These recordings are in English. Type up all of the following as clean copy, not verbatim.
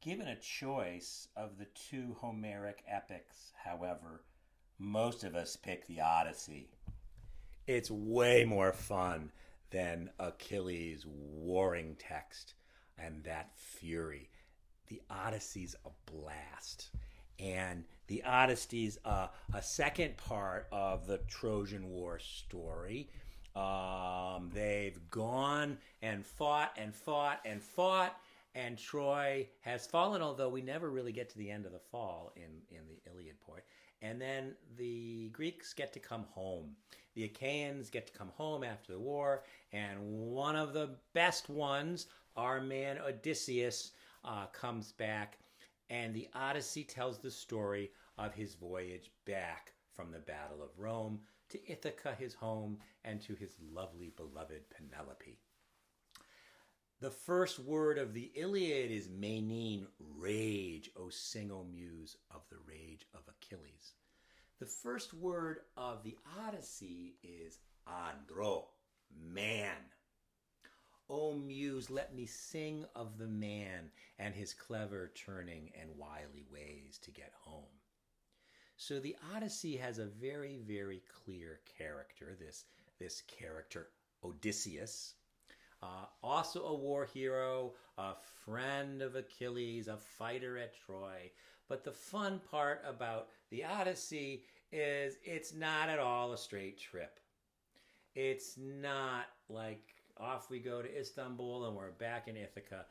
Given a choice of the two Homeric epics, however, most of us pick the Odyssey. It's way more fun than Achilles' warring text and that fury. The Odyssey's a blast. And the Odyssey's a second part of the Trojan War story. They've gone and fought and fought and fought, and Troy has fallen, although we never really get to the end of the fall in the Iliad part. And then the Greeks get to come home. The Achaeans get to come home after the war, and one of the best ones, our man Odysseus, comes back, and the Odyssey tells the story of his voyage back from the Battle of Rome to Ithaca, his home, and to his lovely beloved Penelope. The first word of the Iliad is Menin, rage. O sing, O muse, of the rage of Achilles. The first word of the Odyssey is andro, man. O muse, let me sing of the man and his clever turning and wily ways to get home. So the Odyssey has a very, very clear character, this character, Odysseus. Also a war hero, a friend of Achilles, a fighter at Troy. But the fun part about the Odyssey is it's not at all a straight trip. It's not like off we go to Istanbul and we're back in Ithaca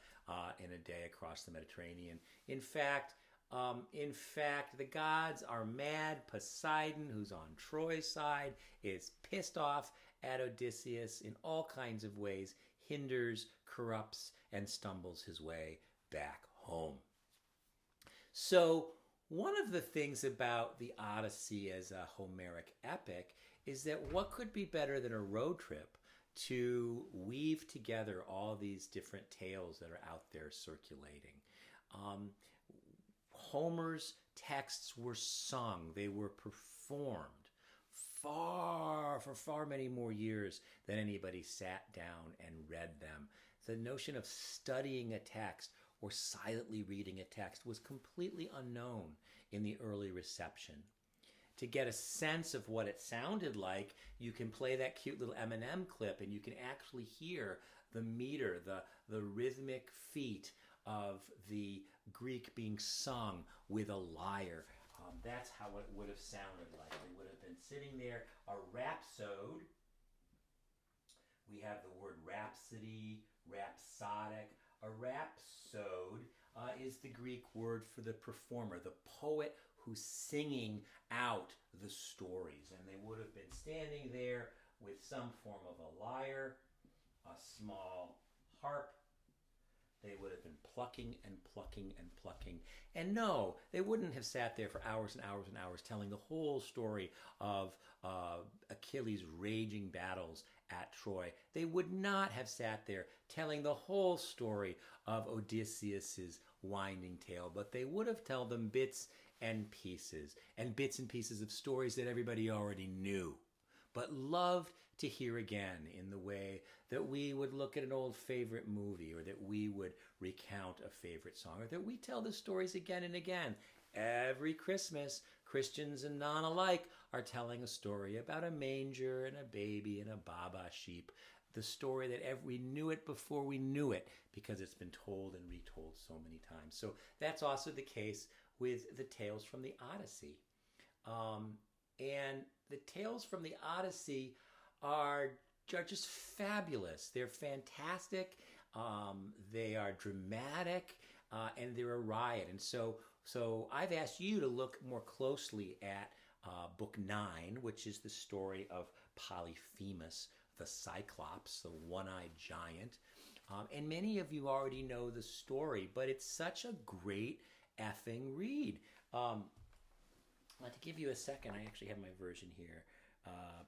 in a day across the Mediterranean. In fact, the gods are mad. Poseidon, who's on Troy's side, is pissed off at Odysseus in all kinds of ways, hinders, corrupts, and stumbles his way back home. So one of the things about the Odyssey as a Homeric epic is that what could be better than a road trip to weave together all these different tales that are out there circulating. Homer's texts were sung, they were performed for far many more years than anybody sat down and read them. The notion of studying a text or silently reading a text was completely unknown in the early reception. To get a sense of what it sounded like, you can play that cute little Eminem clip and you can actually hear the meter, the rhythmic feet of the Greek being sung with a lyre. That's how it would have sounded like. They would have been sitting there, a rhapsode. We have the word rhapsody, rhapsodic. A rhapsode is the Greek word for the performer, the poet who's singing out the stories. And they would have been standing there with some form of a lyre, a small harp. They would have been plucking and plucking and plucking. And no, they wouldn't have sat there for hours and hours and hours telling the whole story of Achilles' raging battles at Troy. They would not have sat there telling the whole story of Odysseus's winding tale, but they would have told them bits and pieces of stories that everybody already knew, but loved to hear again in the way that we would look at an old favorite movie, or that we would recount a favorite song, or that we tell the stories again and again. Every Christmas, Christians and non alike are telling a story about a manger and a baby and a baba sheep. The story that we knew it before we knew it, because it's been told and retold so many times. So that's also the case with the tales from the Odyssey. And the tales from the Odyssey are just fabulous. They're fantastic. They are dramatic, and they're a riot. And so I've asked you to look more closely at Book 9, which is the story of Polyphemus, the Cyclops, the one-eyed giant. And many of you already know the story, but it's such a great effing read. To give you a second, I actually have my version here.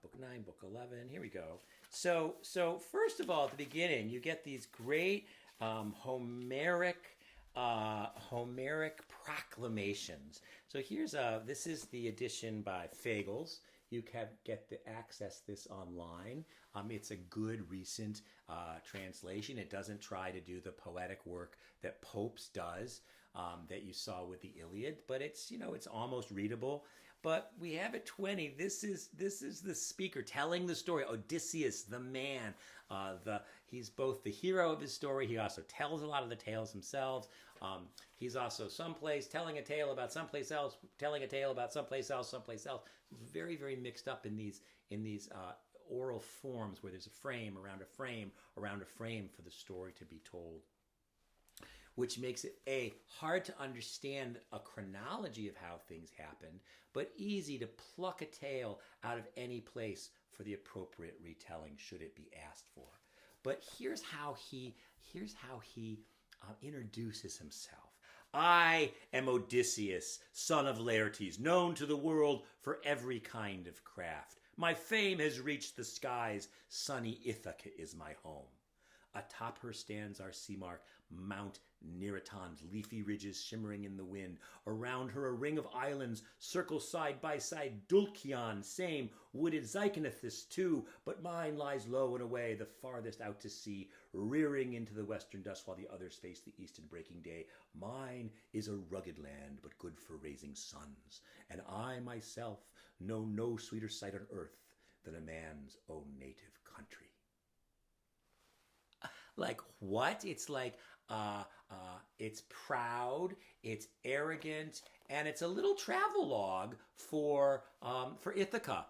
Book 9, Book 11, here we go. So first of all, at the beginning, you get these great Homeric proclamations. So this is the edition by Fagles. You can get to access this online. It's a good recent translation. It doesn't try to do the poetic work that Pope's does. that you saw with the Iliad, but it's, it's almost readable. But we have at 20. This is the speaker telling the story. Odysseus, the man. He's both the hero of his story. He also tells a lot of the tales himself. He's also someplace telling a tale about someplace else, telling a tale about someplace else, someplace else. It's very, very mixed up in these oral forms where there's a frame around a frame around a frame for the story to be told, which makes it hard to understand a chronology of how things happened, but easy to pluck a tale out of any place for the appropriate retelling should it be asked for. But here's how he introduces himself. I am Odysseus, son of Laertes, known to the world for every kind of craft. My fame has reached the skies. Sunny Ithaca is my home. Atop her stands our sea mark, Mount Neriton's leafy ridges shimmering in the wind. Around her a ring of islands circle side by side. Dulcion, same, wooded Zycanathus too, but mine lies low and away, the farthest out to sea, rearing into the western dusk while the others face the eastern breaking day. Mine is a rugged land, but good for raising sons, and I myself know no sweeter sight on earth than a man's own native country. Like what? It's like it's proud, it's arrogant, and it's a little travelogue for Ithaca.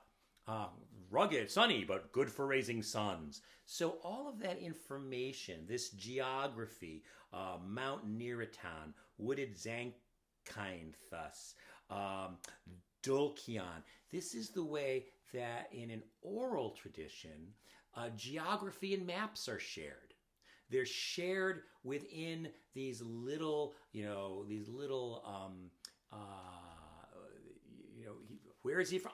Rugged, sunny, but good for raising sons. So all of that information, this geography, Mount Neriton, wooded Zacynthus, Dulcion. This is the way that in an oral tradition, geography and maps are shared. They're shared within these little, where is he from?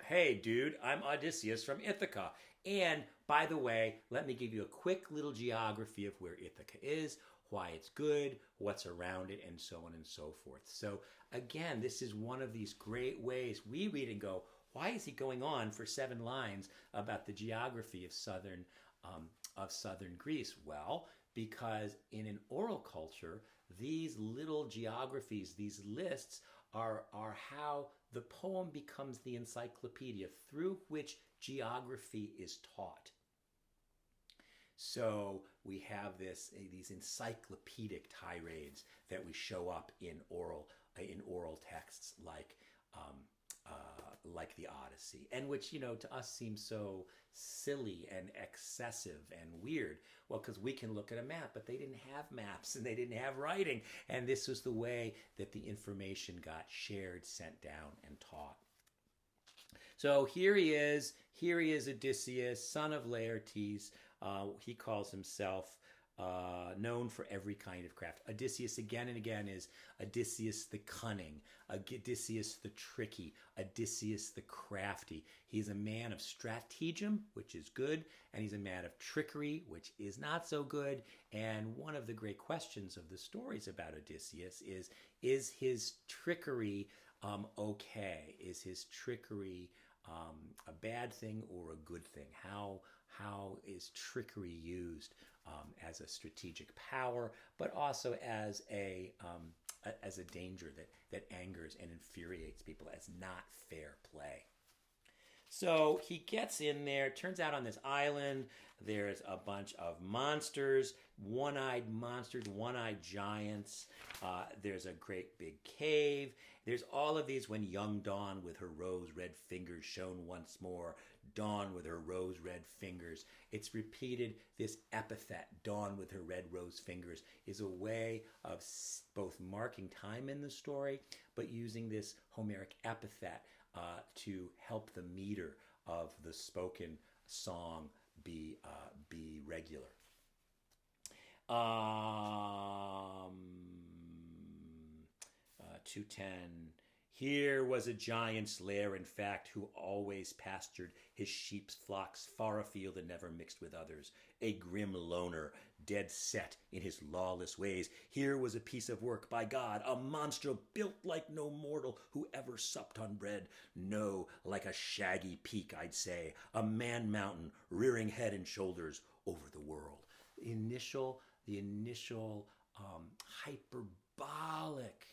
Hey, dude, I'm Odysseus from Ithaca. And by the way, let me give you a quick little geography of where Ithaca is, why it's good, what's around it, and so on and so forth. So again, this is one of these great ways we read and go, why is he going on for 7 lines about the geography of southern Greece? Well, because in an oral culture, these little geographies, these lists are how the poem becomes the encyclopedia through which geography is taught. So we have these encyclopedic tirades that we show up in oral texts like the Odyssey, and which to us seems so silly and excessive and weird. Well, because we can look at a map, but they didn't have maps and they didn't have writing, and this was the way that the information got shared, sent down, and taught. So here he is Odysseus, son of Laertes. He calls himself known for every kind of craft. Odysseus again and again is Odysseus the cunning, Odysseus the tricky, Odysseus the crafty. He's a man of stratagem, which is good, and he's a man of trickery, which is not so good. And one of the great questions of the stories about Odysseus is his trickery okay? Is his trickery a bad thing or a good thing? How is trickery used as a strategic power, but also as a danger that angers and infuriates people, as not fair play? So he gets in there. Turns out on this island, there's a bunch of monsters, one-eyed monsters, one-eyed giants. There's a great big cave. There's all of these. When young Dawn with her rose-red fingers shone once more, Dawn with her rose-red fingers. It's repeated. This epithet, Dawn with her red rose fingers, is a way of both marking time in the story, but using this Homeric epithet to help the meter of the spoken song be regular. 210. Here was a giant's lair, in fact, who always pastured his sheep's flocks far afield and never mixed with others. A grim loner, dead set in his lawless ways. Here was a piece of work, by God, a monster built like no mortal who ever supped on bread. No, like a shaggy peak, I'd say, a man-mountain rearing head and shoulders over the world. The initial hyperbolic symbolic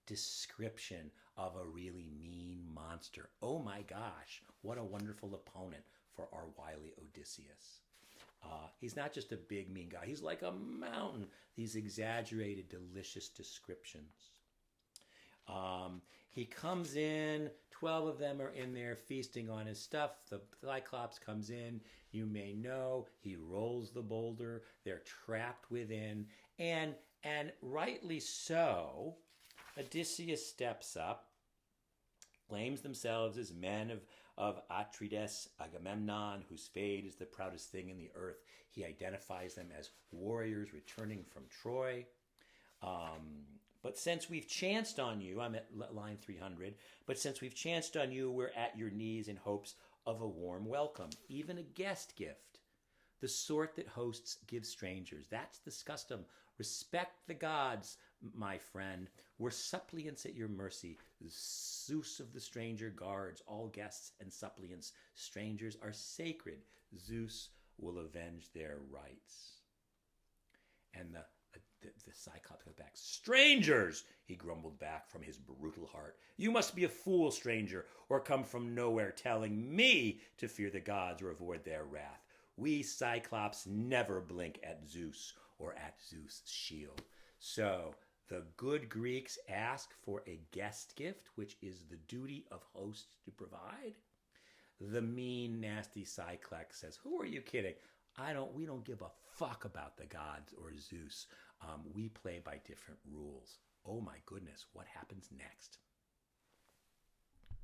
description of a really mean monster. Oh my gosh, what a wonderful opponent for our wily Odysseus. He's not just a big mean guy, he's like a mountain. These exaggerated, delicious descriptions. He comes in, 12 of them are in there feasting on his stuff. The Cyclops comes in, you may know, he rolls the boulder, they're trapped within, and rightly so, Odysseus steps up, claims themselves as men of Atreides, Agamemnon, whose fate is the proudest thing in the earth. He identifies them as warriors returning from Troy. But since we've chanced on you, I'm at line 300, but since we've chanced on you, we're at your knees in hopes of a warm welcome, even a guest gift, the sort that hosts give strangers. That's this custom. Respect the gods, my friend. We're suppliants at your mercy. Zeus of the stranger guards all guests and suppliants. Strangers are sacred. Zeus will avenge their rights. And the Cyclops goes back. Strangers, he grumbled back from his brutal heart. You must be a fool, stranger, or come from nowhere telling me to fear the gods or avoid their wrath. We Cyclops never blink at Zeus or at Zeus' shield. So the good Greeks ask for a guest gift, which is the duty of hosts to provide. The mean, nasty Cyclops says, who are you kidding? We don't give a fuck about the gods or Zeus. We play by different rules. Oh my goodness, what happens next?